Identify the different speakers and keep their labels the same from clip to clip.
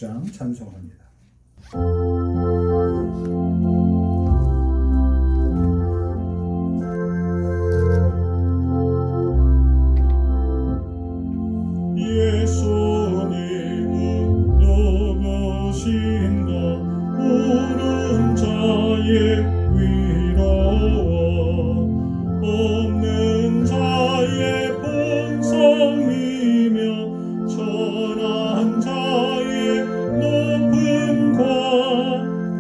Speaker 1: 36장 찬송합니다.
Speaker 2: 예수님은 누구신가 오른 자의 위로와 없는 자의 본성이며 천한 자의 높음과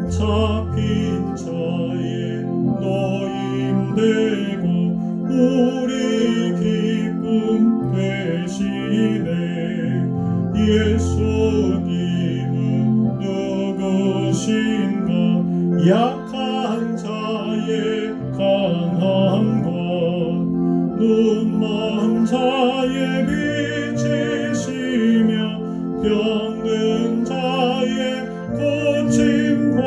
Speaker 2: 잡힌 자의 노임되고 우리 기쁨 되시네. 예수님은 누구신가 약한 자의 강함과 눈먼 자의 빛이시며 병든 자의 고침과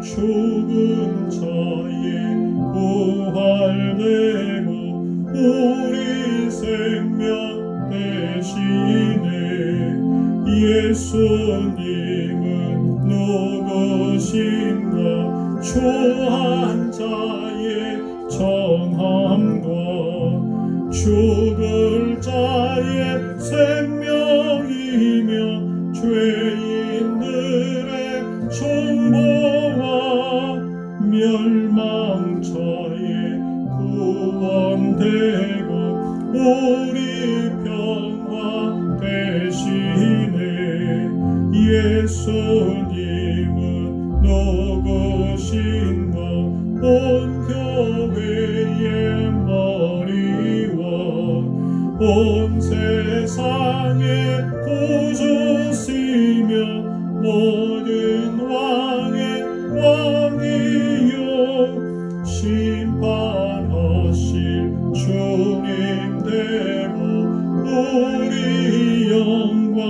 Speaker 2: 죽은 자의 부활되고 우리 생명 되시네. 예수님은 누구신가 초한 자의 정함과 죽을 자의 생명이며 죄인들의 정보와 멸망자의 구원되고 우리 평화 되시네. 예수님은 누구신가 온 교회의 머리와 온 세상의 구주시며 모든 왕의 왕이요 심판하실 주님 되고 우리 영광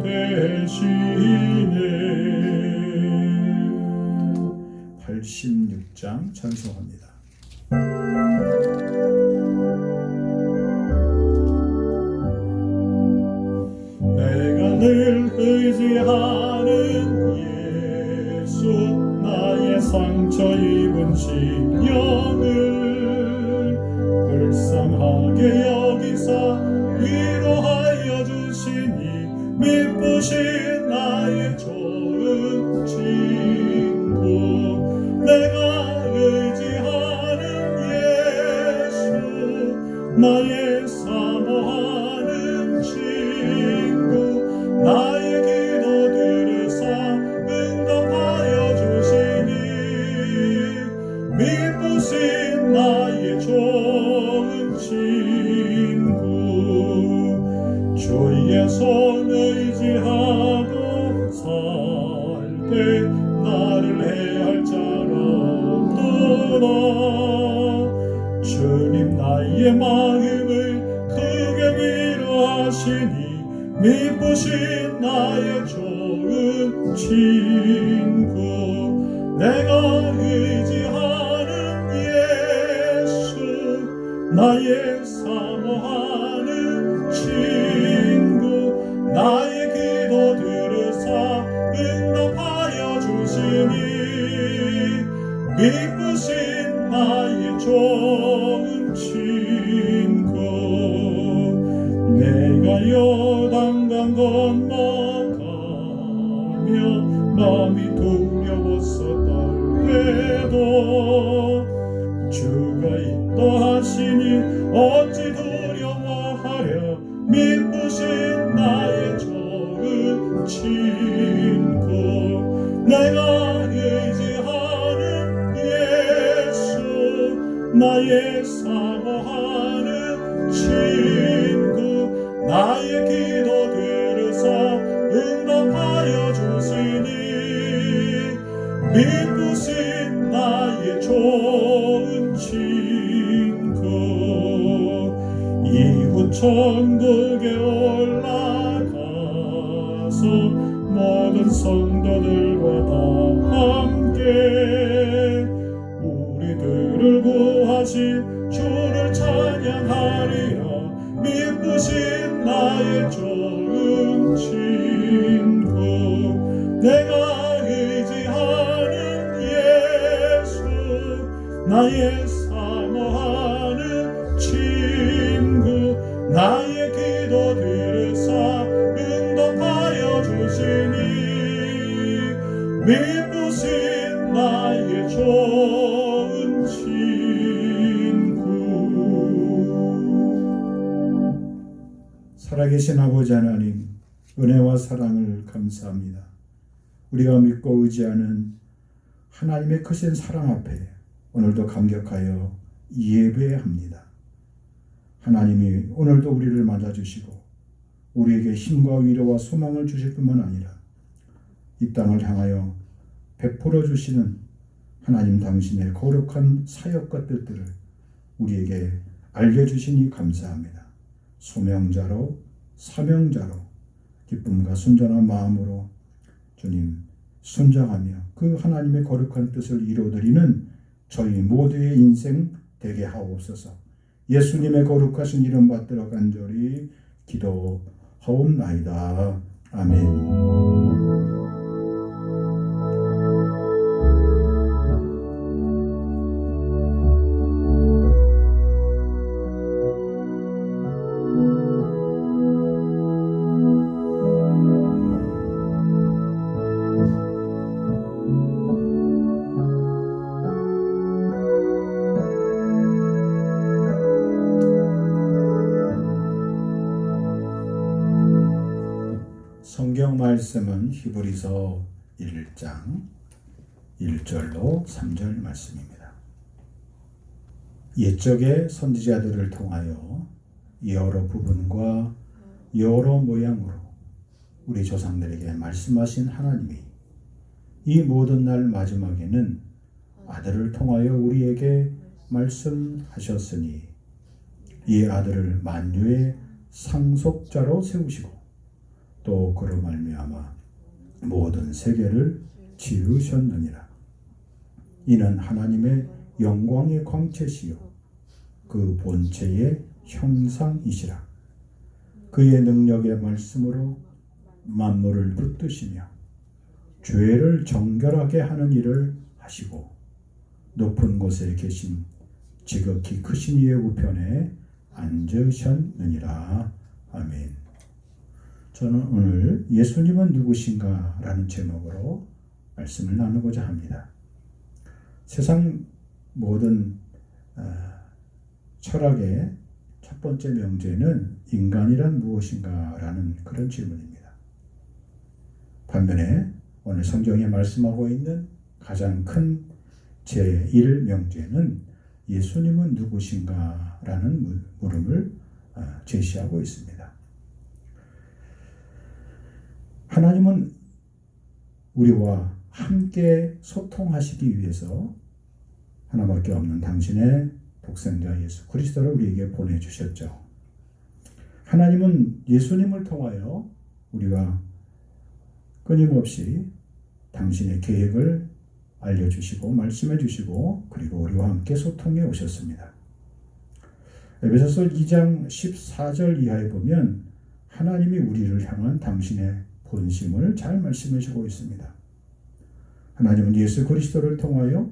Speaker 2: 되시네.
Speaker 1: 86장 찬송합니다.
Speaker 2: 내가 늘 의지하는 예수 나의 상처 입은 심령을 불쌍하게 여기사 위로하여 주시니 미쁘신 나의 좋은 친구. 내가 의지하는 예수 나의 사모하는 친구. 나의 기도 들으사 응답하여 주시니 미쁘신 나의 좋은 친구. 주의 손 의지하고 살 때 나를 해할 자가 없도다. 주님 나의 마음을 크게 위로하시니 미쁘신 나의 좋은 친구. 내가 의지하는 예수 나의 사모하는 친구. 나의 기도 들으사 응답하여 주시니 미쁘신 나의 좋은 친구. 내가 요단강 건너가며 마음이 두려웠었던 때도 주가 인도하시니 어찌 두려워하랴. 미쁘신 나의 좋은 친구. 내가 의지하는 예수 나의 사모하는 친구. 나의 기도 들으사 응답하여 주시니 미쁘신 나의 좋은 친구. 이후 천국에 올라가서 모든 성도들과 다 함께 우리들을 구하신 주를 찬양하리라. 미쁘신 나의 좋은 친구. 내가 의지하는 예수, 나의 사모하는 친구, 나의 기도 들으사 응답하여 주시니 미쁘신 나의 좋은 친구.
Speaker 1: 살아계신 아버지 하나님, 은혜와 사랑을 감사합니다. 우리가 믿고 의지하는 하나님의 크신 사랑 앞에 오늘도 감격하여 예배합니다. 하나님이 오늘도 우리를 맞아주시고 우리에게 힘과 위로와 소망을 주실 뿐만 아니라 이 땅을 향하여 베풀어 주시는 하나님 당신의 거룩한 사역과 뜻들을 우리에게 알려주시니 감사합니다. 소명자로 사명자로 기쁨과 순전한 마음으로 주님 순종하며 그 하나님의 거룩한 뜻을 이루어드리는 저희 모두의 인생 되게 하옵소서. 예수님의 거룩하신 이름 받들어 간절히 기도하옵나이다. 아멘. 성경 말씀은 히브리서 1장 1절로 3절 말씀입니다. 옛적의 선지자들을 통하여 여러 부분과 여러 모양으로 우리 조상들에게 말씀하신 하나님이 이 모든 날 마지막에는 아들을 통하여 우리에게 말씀하셨으니 이 아들을 만유의 상속자로 세우시고 또 그로 말미암아 모든 세계를 지으셨느니라. 이는 하나님의 영광의 광채시요 그 본체의 형상이시라. 그의 능력의 말씀으로 만물을 붙드시며 죄를 정결하게 하는 일을 하시고 높은 곳에 계신 지극히 크신 이의 우편에 앉으셨느니라. 아멘. 저는 오늘 예수님은 누구신가 라는 제목으로 말씀을 나누고자 합니다. 세상 모든 철학의 첫 번째 명제는 인간이란 무엇인가 라는 그런 질문입니다. 반면에 오늘 성경에 말씀하고 있는 가장 큰 제1명제는 예수님은 누구신가 라는 물음을 제시하고 있습니다. 하나님은 우리와 함께 소통하시기 위해서 하나밖에 없는 당신의 독생자 예수 그리스도를 우리에게 보내주셨죠. 하나님은 예수님을 통하여 우리와 끊임없이 당신의 계획을 알려주시고 말씀해 주시고 그리고 우리와 함께 소통해 오셨습니다. 에베소서 2장 14절 이하에 보면 하나님이 우리를 향한 당신의 본심을 잘 말씀해 주고 있습니다. 하나님은 예수 그리스도를 통하여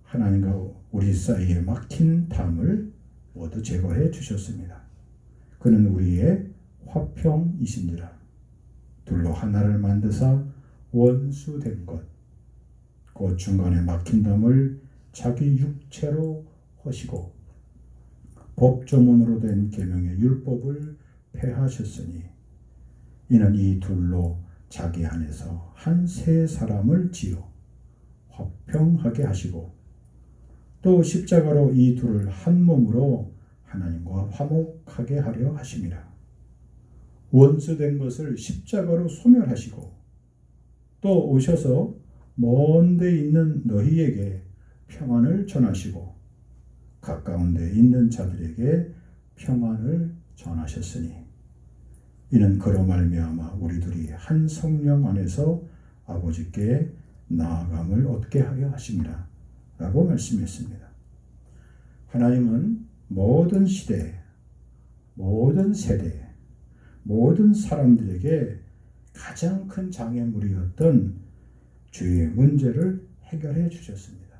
Speaker 1: 하나님과 우리 사이에 막힌 담을 모두 제거해 주셨습니다. 그는 우리의 화평이신지라. 둘로 하나를 만드사 원수된 것, 그 중간에 막힌 담을 자기 육체로 허시고 법조문으로 된 계명의 율법을 폐하셨으니 이는 이 둘로 자기 안에서 한 새 사람을 지어 화평하게 하시고 또 십자가로 이 둘을 한 몸으로 하나님과 화목하게 하려 하심이라. 원수된 것을 십자가로 소멸하시고 또 오셔서 먼 데 있는 너희에게 평안을 전하시고 가까운 데 있는 자들에게 평안을 전하셨으니 이는 그로 말미암아 우리들이 한 성령 안에서 아버지께 나아감을 얻게 하려 하심이라 라고 말씀했습니다. 하나님은 모든 시대, 모든 세대, 모든 사람들에게 가장 큰 장애물이었던 죄의 문제를 해결해 주셨습니다.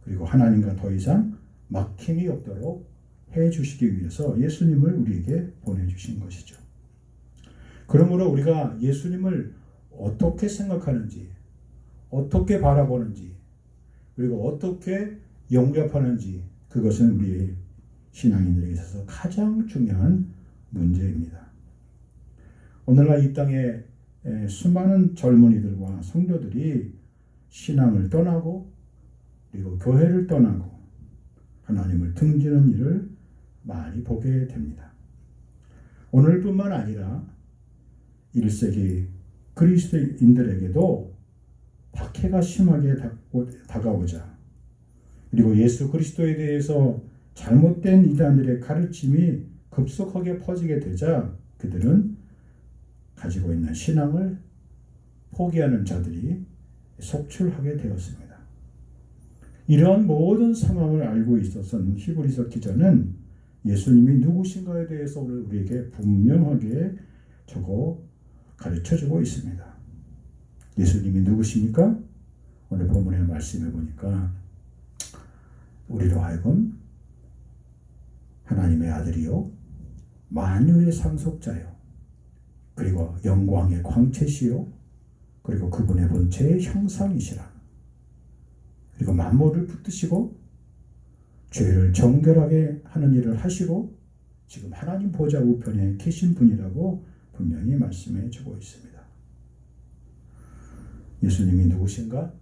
Speaker 1: 그리고 하나님과 더 이상 막힘이 없도록 해 주시기 위해서 예수님을 우리에게 보내주신 것이죠. 그러므로 우리가 예수님을 어떻게 생각하는지, 어떻게 바라보는지, 그리고 어떻게 영접하는지, 그것은 우리의 신앙인들에게 있어서 가장 중요한 문제입니다. 오늘날 이 땅에 수많은 젊은이들과 성도들이 신앙을 떠나고 그리고 교회를 떠나고 하나님을 등지는 일을 많이 보게 됩니다. 오늘뿐만 아니라 1세기 그리스도인들에게도 박해가 심하게 다가오자, 그리고 예수 그리스도에 대해서 잘못된 이단들의 가르침이 급속하게 퍼지게 되자 그들은 가지고 있는 신앙을 포기하는 자들이 속출하게 되었습니다. 이러한 모든 상황을 알고 있었던 히브리서 기자는 예수님이 누구신가에 대해서 우리에게 분명하게 적어 가르쳐주고 있습니다. 예수님이 누구십니까? 오늘 본문의 말씀에 보니까 우리로 하여금 하나님의 아들이요 만유의 상속자요, 그리고 영광의 광채시요, 그리고 그분의 본체의 형상이시라. 그리고 만물을 붙드시고 죄를 정결하게 하는 일을 하시고 지금 하나님 보좌 우편에 계신 분이라고 분명히 말씀해 주고 있습니다. 예수님이 누구신가?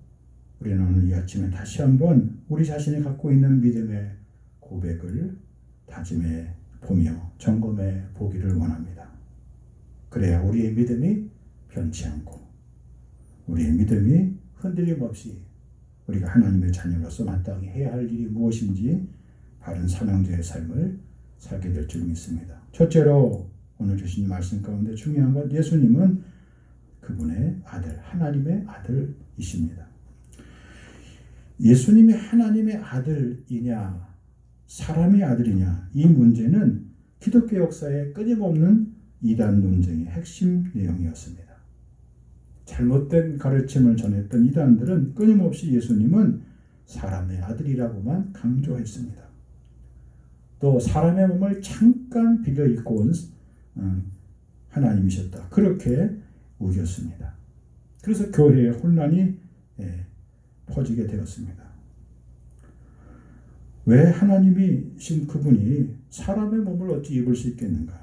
Speaker 1: 우리는 오늘 이 아침에 다시 한번 우리 자신이 갖고 있는 믿음의 고백을 다짐해 보며 점검해 보기를 원합니다. 그래야 우리의 믿음이 변치 않고 우리의 믿음이 흔들림 없이 우리가 하나님의 자녀로서 마땅히 해야 할 일이 무엇인지 바른 사명자의 삶을 살게 될 줄 믿습니다. 첫째로 오늘 주신 말씀 가운데 중요한 건 예수님은 그분의 아들, 하나님의 아들이십니다. 예수님이 하나님의 아들이냐 사람의 아들이냐, 이 문제는 기독교 역사의 끊임없는 이단 논쟁의 핵심 내용이었습니다. 잘못된 가르침을 전했던 이단들은 끊임없이 예수님은 사람의 아들이라고만 강조했습니다. 또 사람의 몸을 잠깐 빌려 입고 온 하나님이셨다, 그렇게 우겼습니다. 그래서 교회의 혼란이 퍼지게 되었습니다. 왜 하나님이신 그분이 사람의 몸을 어찌 입을 수 있겠는가?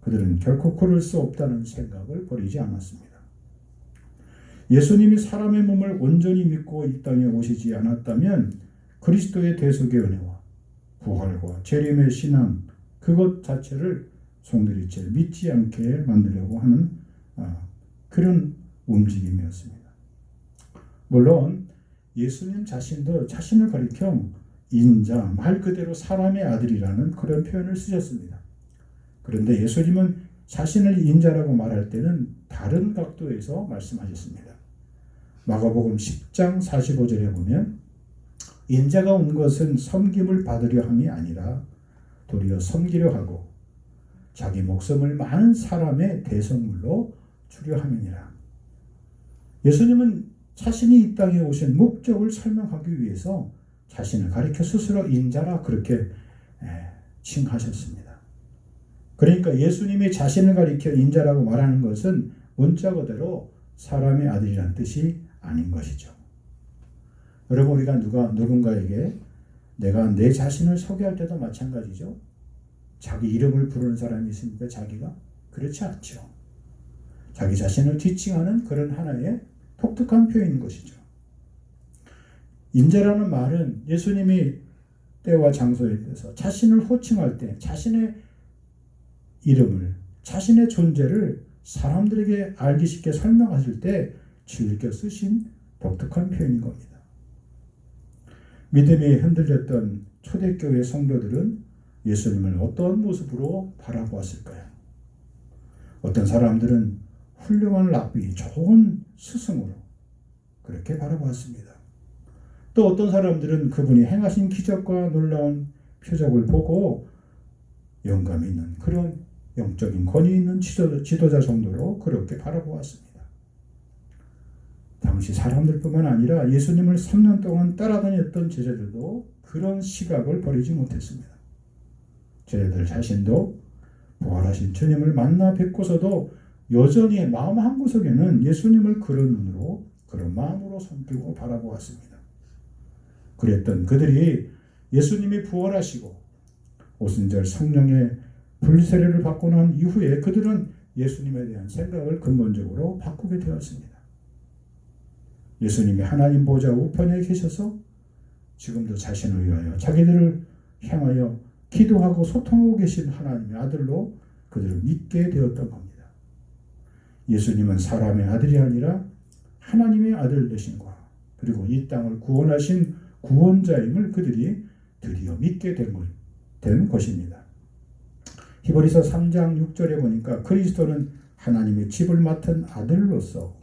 Speaker 1: 그들은 결코 그럴 수 없다는 생각을 버리지 않았습니다. 예수님이 사람의 몸을 온전히 믿고 이 땅에 오시지 않았다면 그리스도의 대속의 은혜와 부활과 재림의 신앙, 그것 자체를 성들이 채 믿지 않게 만들려고 하는 그런 움직임이었습니다. 물론 예수님 자신도 자신을 가리켜 인자, 말 그대로 사람의 아들이라는 그런 표현을 쓰셨습니다. 그런데 예수님은 자신을 인자라고 말할 때는 다른 각도에서 말씀하셨습니다. 마가복음 10장 45절에 보면 인자가 온 것은 섬김을 받으려 함이 아니라 도리어 섬기려 하고 자기 목숨을 많은 사람의 대성물로 주려 함이니라. 예수님은 자신이 이 땅에 오신 목적을 설명하기 위해서 자신을 가리켜 스스로 인자라 그렇게 칭하셨습니다. 그러니까 예수님이 자신을 가리켜 인자라고 말하는 것은 문자 그대로 사람의 아들이란 뜻이 아닌 것이죠. 여러분, 우리가 누군가에게 내가 내 자신을 소개할 때도 마찬가지죠. 자기 이름을 부르는 사람이 있습니까? 자기가? 그렇지 않죠. 자기 자신을 지칭하는 그런 하나의 독특한 표현인 것이죠. 인자라는 말은 예수님이 때와 장소에 대해서 자신을 호칭할 때 자신의 이름을, 자신의 존재를 사람들에게 알기 쉽게 설명하실 때 즐겨 쓰신 독특한 표현인 겁니다. 믿음이 흔들렸던 초대교회 성도들은 예수님을 어떤 모습으로 바라보았을까요? 어떤 사람들은 훌륭한 랍비, 좋은 스승으로 그렇게 바라보았습니다. 또 어떤 사람들은 그분이 행하신 기적과 놀라운 표적을 보고 영감 있는 그런 영적인 권위 있는 지도자 정도로 그렇게 바라보았습니다. 당시 사람들뿐만 아니라 예수님을 3년 동안 따라다녔던 제자들도 그런 시각을 버리지 못했습니다. 제자들 자신도 부활하신 주님을 만나 뵙고서도 여전히 마음 한구석에는 예수님을 그런 눈으로, 그런 마음으로 섬기고 바라보았습니다. 그랬던 그들이 예수님이 부활하시고 오순절 성령의 불세례를 받고 난 이후에 그들은 예수님에 대한 생각을 근본적으로 바꾸게 되었습니다. 예수님이 하나님 보좌 우편에 계셔서 지금도 자신을 위하여 자기들을 향하여 기도하고 소통하고 계신 하나님의 아들로 그들을 믿게 되었던 겁니다. 예수님은 사람의 아들이 아니라 하나님의 아들 되신과 그리고 이 땅을 구원하신 구원자임을 그들이 드디어 믿게 된 것입니다. 히브리서 3장 6절에 보니까 그리스도는 하나님의 집을 맡은 아들로서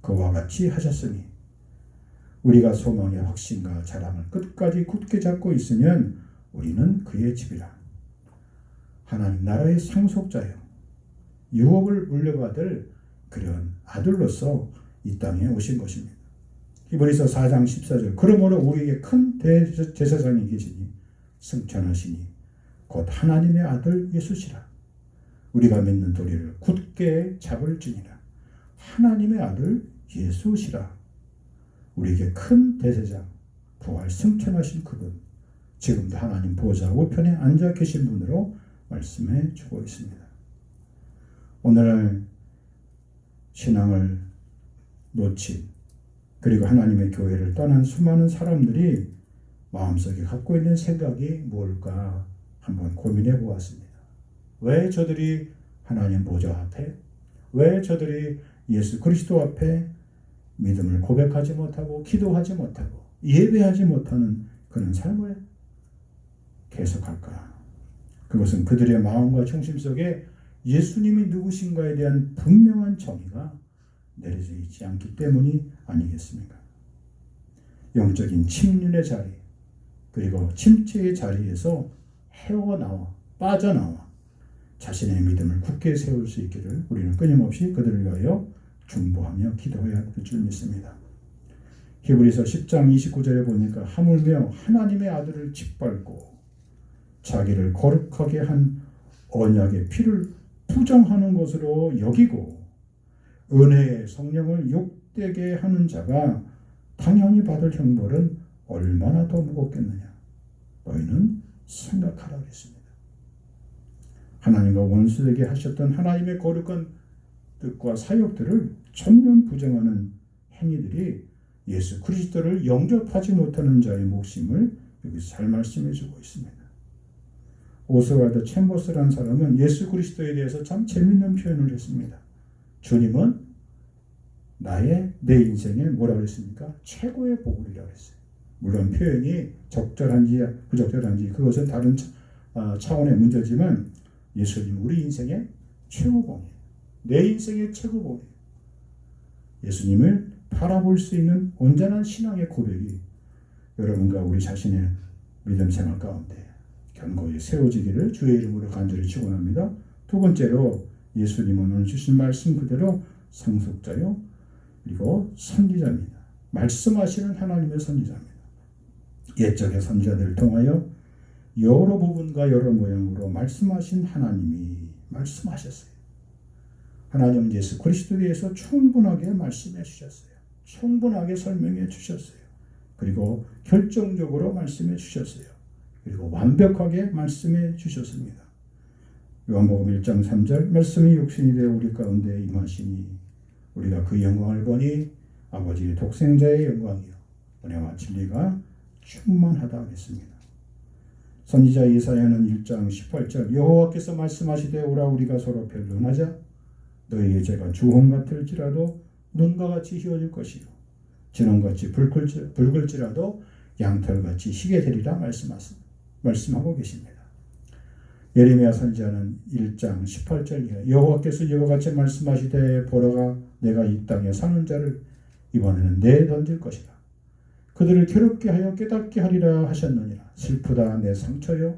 Speaker 1: 그와 같이 하셨으니 우리가 소망의 확신과 자랑을 끝까지 굳게 잡고 있으면 우리는 그의 집이라. 하나님 나라의 상속자요 유업을 물려받을 그런 아들로서 이 땅에 오신 것입니다. 히브리서 4장 14절 그러므로 우리에게 큰 대제사장이 계시니 승천하시니 곧 하나님의 아들 예수시라. 우리가 믿는 도리를 굳게 잡을지니라. 하나님의 아들 예수시라. 우리에게 큰 대제사장 부활 승천하신 그분 지금도 하나님 보좌 우편에 앉아 계신 분으로 말씀해 주고 있습니다. 오늘날 신앙을 놓친 그리고 하나님의 교회를 떠난 수많은 사람들이 마음속에 갖고 있는 생각이 뭘까 한번 고민해 보았습니다. 왜 저들이 하나님 보좌 앞에, 왜 저들이 예수 그리스도 앞에 믿음을 고백하지 못하고 기도하지 못하고 예배하지 못하는 그런 삶을 계속할까? 그것은 그들의 마음과 중심 속에 예수님이 누구신가에 대한 분명한 정의가 내려져 있지 않기 때문이 아니겠습니까? 영적인 침륜의 자리 그리고 침체의 자리에서 헤어나와 빠져나와 자신의 믿음을 굳게 세울 수 있기를 우리는 끊임없이 그들을 위하여 중보하며 기도해야 할 줄 믿습니다. 히브리서 10장 29절에 보니까 하물며 하나님의 아들을 짓밟고 자기를 거룩하게 한 언약의 피를 부정하는 것으로 여기고 은혜의 성령을 욕되게 하는 자가 당연히 받을 형벌은 얼마나 더 무겁겠느냐. 너희는 생각하라 그랬습니다. 하나님과 원수되게 하셨던 하나님의 거룩한 뜻과 사역들을 전면 부정하는 행위들이 예수 그리스도를 영접하지 못하는 자의 몫임을 여기서 잘 말씀해 주고 있습니다. 오스왈드 챔버스라는 사람은 예수 그리스도에 대해서 참 재밌는 표현을 했습니다. 주님은 내 인생에 뭐라고 했습니까? 최고의 보물이라고 했어요. 물론 표현이 적절한지 부적절한지 그것은 다른 차원의 문제지만 예수님 우리 인생의 최고봉이에요. 내 인생의 최고봉이에요. 예수님을 바라볼 수 있는 온전한 신앙의 고백이 여러분과 우리 자신의 믿음 생활 가운데 견고히 세워지기를 주의 이름으로 간절히 축원합니다. 두 번째로 예수님은 오늘 주신 말씀 그대로 상속자요 그리고 선지자입니다. 말씀하시는 하나님의 선지자입니다. 옛적의 선지자들을 통하여 여러 부분과 여러 모양으로 말씀하신 하나님이 말씀하셨어요. 하나님은 예수 그리스도에 대해서 충분하게 말씀해 주셨어요. 충분하게 설명해 주셨어요. 그리고 결정적으로 말씀해 주셨어요. 그리고 완벽하게 말씀해 주셨습니다. 요한복음 1장 3절 말씀이 육신이 되어 우리 가운데 임하시니 우리가 그 영광을 보니 아버지의 독생자의 영광이요 은혜와 진리가 충만하다 하겠습니다. 선지자 이사야는 1장 18절 여호와께서 말씀하시되 오라 우리가 서로 변론하자 너희의 죄가 주홍 같을지라도 눈과 같이 희어질 것이요 진홍같이 붉을지라도 양털같이 희게 되리라 말씀하고 계십니다. 예레미야 선지자는 1장 18절 이하 여호와께서 이와 같이 말씀하시되 보라가 내가 이 땅에 사는 자를 이번에는 내던질 것이라. 그들을 괴롭게 하여 깨닫게 하리라 하셨느니라. 슬프다 내 상처요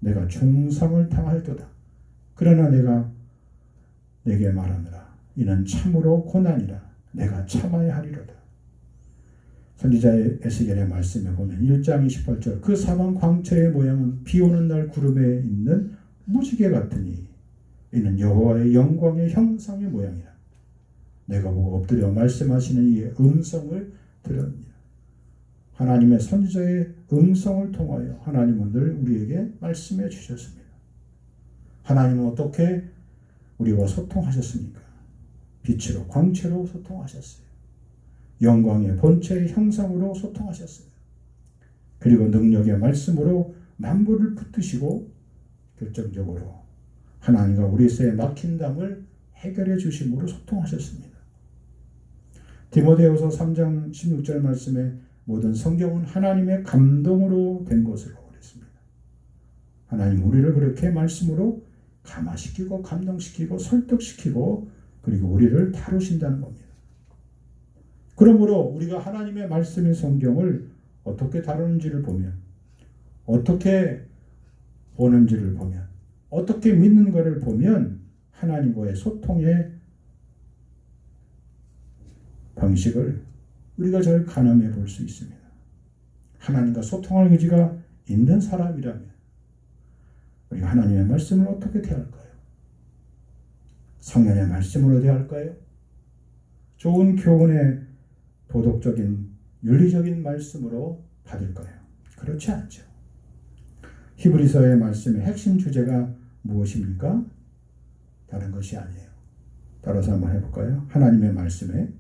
Speaker 1: 내가 중상을 당할도다. 그러나 내가 내게 말하느라 이는 참으로 고난이라. 내가 참아야 하리로다. 선지자의 에스겔의 말씀에 보면 1장 28절 그 사방 광채의 모양은 비 오는 날 구름에 있는 무지개 같으니 이는 여호와의 영광의 형상의 모양이라. 내가 보고 엎드려 말씀하시는 이의 음성을 들었느니라. 하나님의 선지자의 음성을 통하여 하나님은 늘 우리에게 말씀해 주셨습니다. 하나님은 어떻게 우리와 소통하셨습니까? 빛으로 광채로 소통하셨어요. 영광의 본체의 형상으로 소통하셨어요. 그리고 능력의 말씀으로 만물을 붙드시고 결정적으로 하나님과 우리 사이에 막힌 담을 해결해 주심으로 소통하셨습니다. 디모데후서 3장 16절 말씀에 모든 성경은 하나님의 감동으로 된 것으로 그랬습니다. 하나님 우리를 그렇게 말씀으로 감화시키고 감동시키고 설득시키고 그리고 우리를 다루신다는 겁니다. 그러므로 우리가 하나님의 말씀인 성경을 어떻게 다루는지를 보면, 어떻게 보는지를 보면, 어떻게 믿는가를 보면 하나님과의 소통의 방식을 우리가 잘 가늠해 볼 수 있습니다. 하나님과 소통할 의지가 있는 사람이라면 우리가 하나님의 말씀을 어떻게 대할까요? 성령의 말씀으로 대할까요? 좋은 교훈의 도덕적인 윤리적인 말씀으로 받을까요? 그렇지 않죠. 히브리서의 말씀의 핵심 주제가 무엇입니까? 다른 것이 아니에요. 따라서 한번 해볼까요? 하나님의 말씀에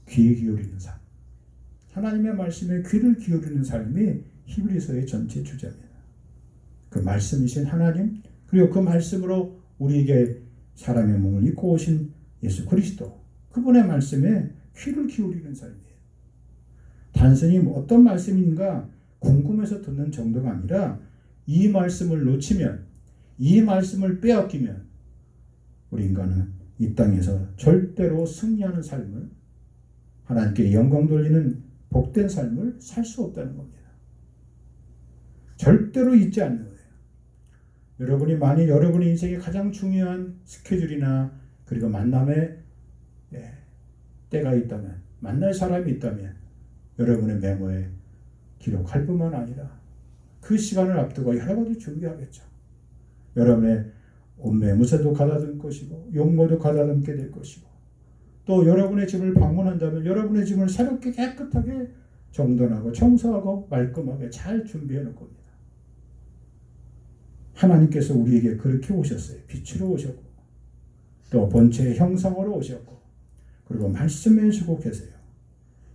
Speaker 1: 귀 기울이는 삶. 하나님의 말씀에 귀를 기울이는 삶이 히브리서의 전체 주제입니다. 그 말씀이신 하나님, 그리고 그 말씀으로 우리에게 사람의 몸을 입고 오신 예수 그리스도, 그분의 말씀에 귀를 기울이는 삶이에요. 단순히 어떤 말씀인가 궁금해서 듣는 정도가 아니라 이 말씀을 놓치면, 이 말씀을 빼앗기면 우리 인간은 이 땅에서 절대로 승리하는 삶을, 하나님께 영광 돌리는 복된 삶을 살 수 없다는 겁니다. 절대로 잊지 않는 거예요. 여러분이 만일 여러분의 인생에 가장 중요한 스케줄이나 그리고 만남의 때가 있다면, 만날 사람이 있다면 여러분의 메모에 기록할 뿐만 아니라 그 시간을 앞두고 여러 가지 준비하겠죠. 여러분의 옷매무새도 가다듬을 것이고 용모도 가다듬게 될 것이고, 또 여러분의 집을 방문한다면 여러분의 집을 새롭게 깨끗하게 정돈하고 청소하고 말끔하게 잘 준비해 놓을 겁니다. 하나님께서 우리에게 그렇게 오셨어요. 빛으로 오셨고 또 본체의 형상으로 오셨고 그리고 말씀해 주고 계세요.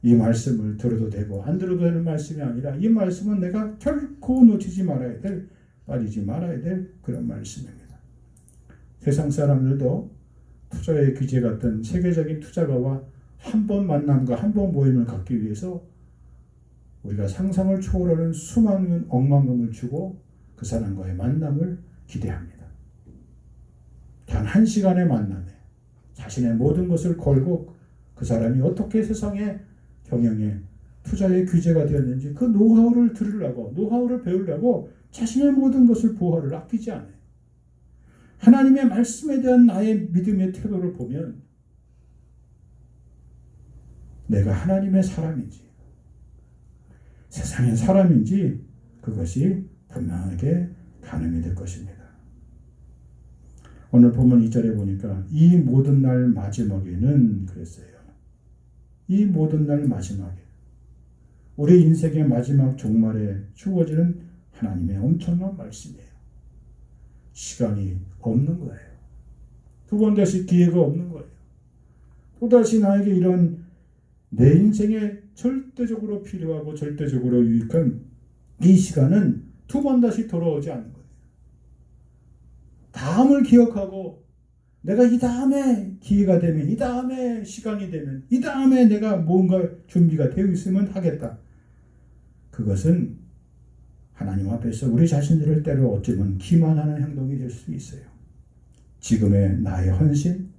Speaker 1: 이 말씀을 들어도 되고 안 들어도 되는 말씀이 아니라 이 말씀은 내가 결코 놓치지 말아야 될, 빠지지 말아야 될 그런 말씀입니다. 세상 사람들도 투자의 규제 같은 세계적인 투자가와 한 번 만남과 한 번 모임을 갖기 위해서 우리가 상상을 초월하는 수많은 억만금을 주고 그 사람과의 만남을 기대합니다. 단 한 시간의 만남에 자신의 모든 것을 걸고 그 사람이 어떻게 세상의 경영에 투자의 규제가 되었는지 그 노하우를 들으려고, 노하우를 배우려고 자신의 모든 것을 부활을 아끼지 않아요. 하나님의 말씀에 대한 나의 믿음의 태도를 보면 내가 하나님의 사람인지 세상의 사람인지 그것이 분명하게 가늠이 될 것입니다. 오늘 본문 2절에 보니까 이 모든 날 마지막에는 그랬어요. 이 모든 날 마지막에, 우리 인생의 마지막 종말에 주어지는 하나님의 엄청난 말씀이에요. 시간이 없는 거예요. 두 번 다시 기회가 없는 거예요. 또다시 나에게 이런 내 인생에 절대적으로 필요하고 절대적으로 유익한 이 시간은 두 번 다시 돌아오지 않는 거예요. 다음을 기억하고 내가 이 다음에 기회가 되면, 이 다음에 시간이 되면, 이 다음에 내가 뭔가 준비가 되어 있으면 하겠다. 그것은 하나님 앞에서 우리 자신들을 때로 어쩌면 기만하는 행동이 될 수 있어요. 지금의 나의 헌신,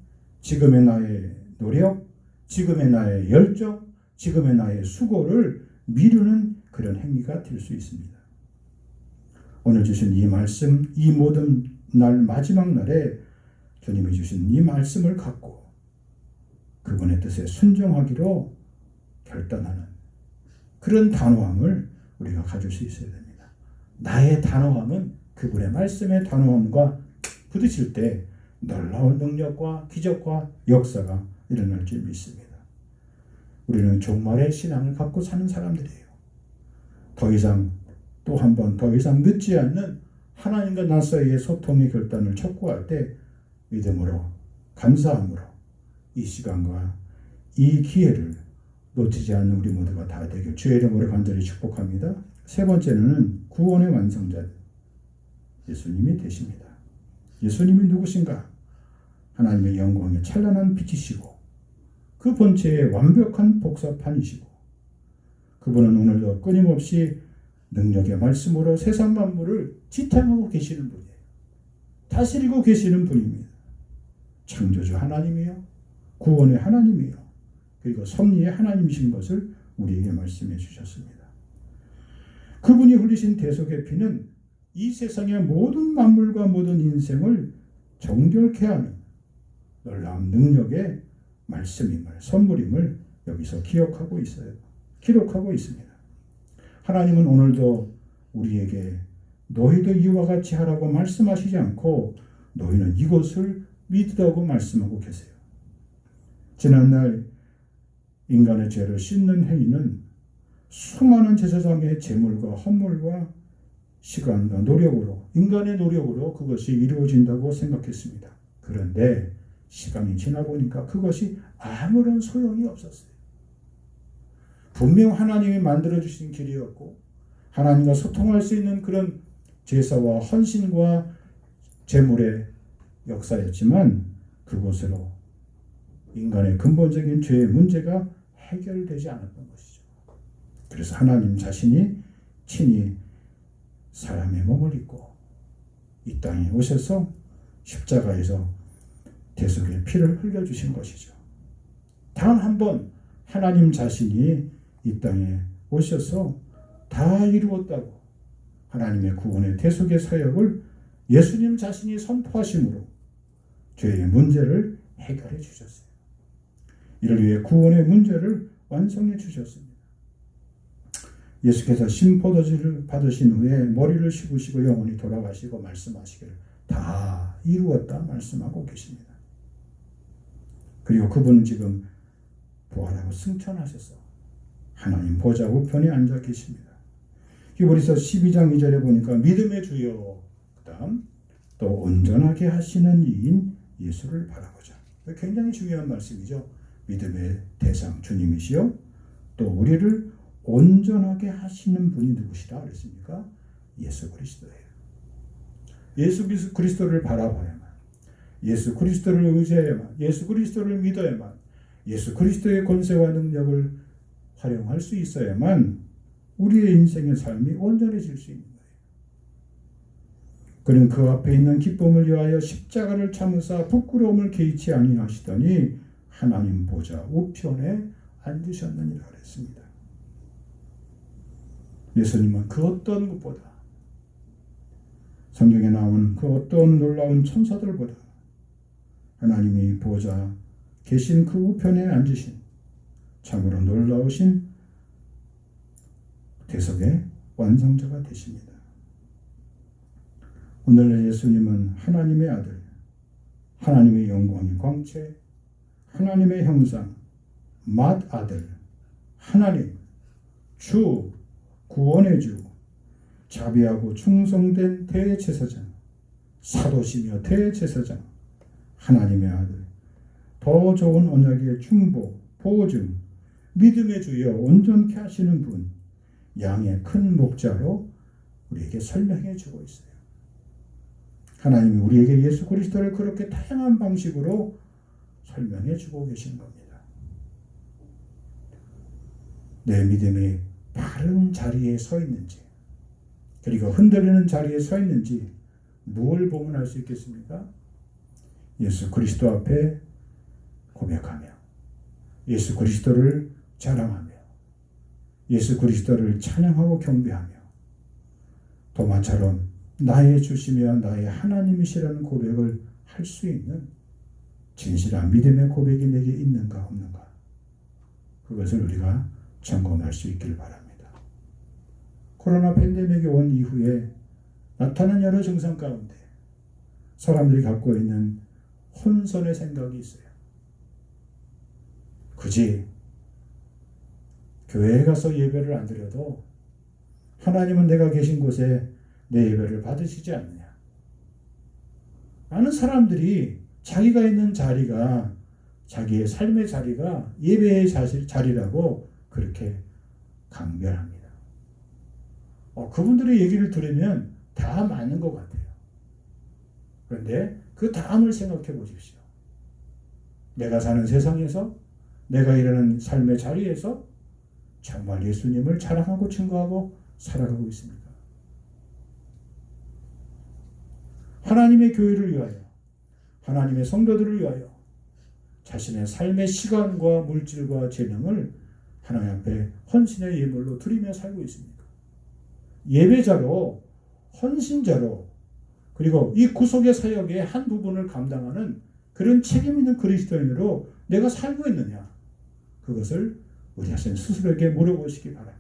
Speaker 1: 지금의 나의 노력, 지금의 나의 열정, 지금의 나의 수고를 미루는 그런 행위가 될 수 있습니다. 오늘 주신 이 말씀, 이 모든 날 마지막 날에 주님이 주신 이 말씀을 갖고 그분의 뜻에 순종하기로 결단하는 그런 단호함을 우리가 가질 수 있어야 됩니다. 나의 단호함은 그분의 말씀의 단호함과 부딪힐 때 놀라운 능력과 기적과 역사가 일어날 줄 믿습니다. 우리는 종말의 신앙을 갖고 사는 사람들이에요. 더 이상 또 한 번 더 이상 늦지 않는 하나님과 나 사이의 소통의 결단을 촉구할 때 믿음으로 감사함으로 이 시간과 이 기회를 놓치지 않는 우리 모두가 다 되길 주의 이름으로 간절히 축복합니다. 세 번째는 구원의 완성자 예수님이 되십니다. 예수님이 누구신가? 하나님의 영광의 찬란한 빛이시고 그 본체의 완벽한 복사판이시고 그분은 오늘도 끊임없이 능력의 말씀으로 세상 만물을 지탱하고 계시는 분이에요. 다스리고 계시는 분입니다. 창조주 하나님이요, 구원의 하나님이요, 그리고 섭리의 하나님이신 것을 우리에게 말씀해 주셨습니다. 그분이 흘리신 대속의 피는 이 세상의 모든 만물과 모든 인생을 정결케 하는 놀라운 능력의 말씀임을, 선물임을 여기서 기록하고 있습니다. 하나님은 오늘도 우리에게 너희도 이와 같이 하라고 말씀하시지 않고 너희는 이것을 믿으라고 말씀하고 계세요. 지난날 인간의 죄를 씻는 행위는 수많은 제사장의 제물과 헌물과 시간과 노력으로, 인간의 노력으로 그것이 이루어진다고 생각했습니다. 그런데 시간이 지나 보니까 그것이 아무런 소용이 없었어요. 분명 하나님이 만들어주신 길이었고 하나님과 소통할 수 있는 그런 제사와 헌신과 제물의 역사였지만 그것으로 인간의 근본적인 죄의 문제가 해결되지 않았던 것이죠. 그래서 하나님 자신이 친히 사람의 몸을 입고 이 땅에 오셔서 십자가에서 대속의 피를 흘려주신 것이죠. 단 한 번 하나님 자신이 이 땅에 오셔서 다 이루었다고 하나님의 구원의 대속의 사역을 예수님 자신이 선포하심으로 죄의 문제를 해결해 주셨어요. 이를 위해 구원의 문제를 완성해 주셨습니다. 예수께서 신포도주를 받으신 후에 머리를 식으시고 영원히 돌아가시고 말씀하시기를 다 이루었다 말씀하고 계십니다. 그리고 그분은 지금 부활하고 승천하셔서 하나님 보좌 우편에 앉아 계십니다. 히브리서 12장 2절에 보니까 믿음의 주여, 그 다음 또 온전하게 하시는 이인 예수를 바라보자. 굉장히 중요한 말씀이죠. 믿음의 대상 주님이시요, 또 우리를 온전하게 하시는 분이 누구시다 그랬습니까? 예수 그리스도예요. 예수 그리스도를 바라봐야만, 예수 그리스도를 의지해야만, 예수 그리스도를 믿어야만, 예수 그리스도의 권세와 능력을 활용할 수 있어야만 우리의 인생의 삶이 온전해질 수 있는 거예요. 그는 그 앞에 있는 기쁨을 위하여 십자가를 참으사 부끄러움을 개의치 아니하시더니 하나님 보좌 우편에 앉으셨느니라 그랬습니다. 예수님은 그 어떤 것보다, 성경에 나오는 그 어떤 놀라운 천사들보다 하나님이 보좌 계신 그 우편에 앉으신 참으로 놀라우신 대속의 완성자가 되십니다. 오늘날 예수님은 하나님의 아들, 하나님의 영광의 광채, 하나님의 형상, 맏아들, 하나님, 주, 구원의 주, 자비하고 충성된 대제사장, 사도시며 대제사장, 하나님의 아들, 더 좋은 언약의 중보, 보증, 믿음의 주여 온전케 하시는 분, 양의 큰 목자로 우리에게 설명해 주고 있어요. 하나님이 우리에게 예수 그리스도를 그렇게 다양한 방식으로 설명해 주고 계신 겁니다. 내 믿음이 바른 자리에 서 있는지, 그리고 흔들리는 자리에 서 있는지 무엇을 보면 알 수 있겠습니까? 예수 그리스도 앞에 고백하며 예수 그리스도를 자랑하며 예수 그리스도를 찬양하고 경배하며 도마처럼 나의 주시며 나의 하나님이시라는 고백을 할 수 있는 진실한 믿음의 고백이 내게 있는가 없는가, 그것을 우리가 점검할 수 있길 바랍니다. 코로나 팬데믹이 온 이후에 나타난 여러 증상 가운데 사람들이 갖고 있는 혼선의 생각이 있어요. 굳이 교회에 가서 예배를 안 드려도 하나님은 내가 계신 곳에 내 예배를 받으시지 않느냐. 많은 사람들이 자기가 있는 자리가, 자기의 삶의 자리가 예배의 자리라고 그렇게 강변합니다. 그분들의 얘기를 들으면 다 맞는 것 같아요. 그런데 그 다음을 생각해 보십시오. 내가 사는 세상에서, 내가 일하는 삶의 자리에서 정말 예수님을 자랑하고 증거하고 살아가고 있습니까? 하나님의 교회를 위하여, 하나님의 성도들을 위하여 자신의 삶의 시간과 물질과 재능을 하나님 앞에 헌신의 예물로 드리며 살고 있습니까? 예배자로, 헌신자로, 그리고 이 구속의 사역의 한 부분을 감당하는 그런 책임 있는 그리스도인으로 내가 살고 있느냐? 그것을 우리 자신 스스로에게 물어보시기 바랍니다.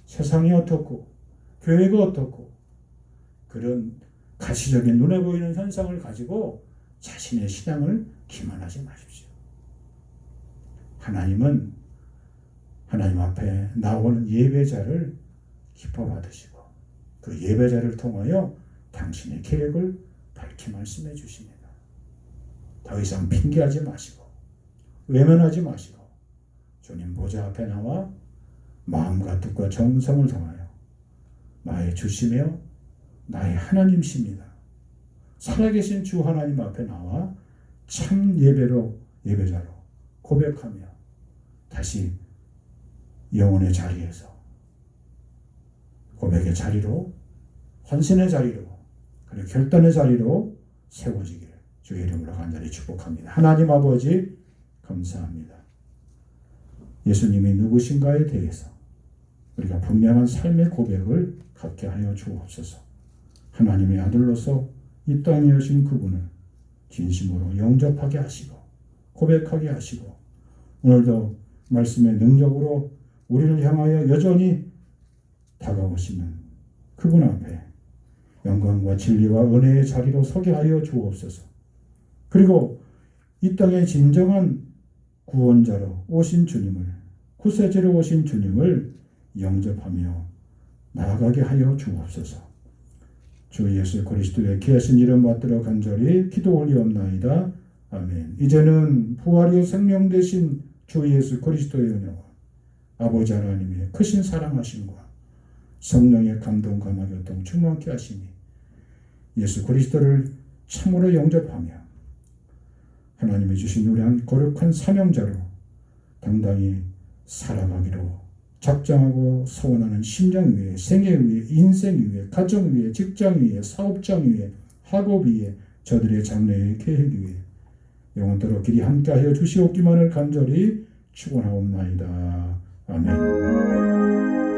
Speaker 1: 세상이 어떻고 교회가 어떻고 그런 가시적인 눈에 보이는 현상을 가지고 자신의 신앙을 기만하지 마십시오. 하나님은 하나님 앞에 나오는 예배자를 기뻐 받으시고 그 예배자를 통하여 당신의 계획을 밝히 말씀해 주십니다. 더 이상 핑계하지 마시고 외면하지 마시고 주님 보좌 앞에 나와 마음과 뜻과 정성을 통하여 나의 주시며 나의 하나님이십니다. 살아계신 주 하나님 앞에 나와 참 예배자로 고백하며 다시 영혼의 자리에서 고백의 자리로, 헌신의 자리로, 그리고 결단의 자리로 세워지기를 주의 이름으로 간절히 축복합니다. 하나님 아버지 감사합니다. 예수님이 누구신가에 대해서 우리가 분명한 삶의 고백을 갖게 하여 주옵소서. 하나님의 아들로서 이 땅에 오신 그분을 진심으로 영접하게 하시고 고백하게 하시고 오늘도 말씀의 능력으로 우리를 향하여 여전히 다가오시는 그분 앞에 영광과 진리와 은혜의 자리로 서게 하여 주옵소서. 그리고 이 땅에 진정한 구원자로 오신 주님을, 구세주로 오신 주님을 영접하며 나아가게 하여 주옵소서. 주 예수 그리스도의 귀하신 이름 받들어 간절히 기도 올리옵나이다. 아멘. 이제는 부활이요 생명 되신 주 예수 그리스도의 은혜와 아버지 하나님의 크신 사랑하심과 성령의 감동 감화 교통 충만케 하시니 예수 그리스도를 참으로 영접하며 하나님이 주신 우리한 거룩한 사명자로 당당히 살아가기로 작정하고 소원하는 심령 위에, 생애 위에, 인생 위에, 가정 위에, 직장 위에, 사업장 위에, 학업 위에, 저들의 장래의 계획 위에 영원토록 길이 함께하여 주시옵기만을 간절히 축원하옵나이다. 아멘.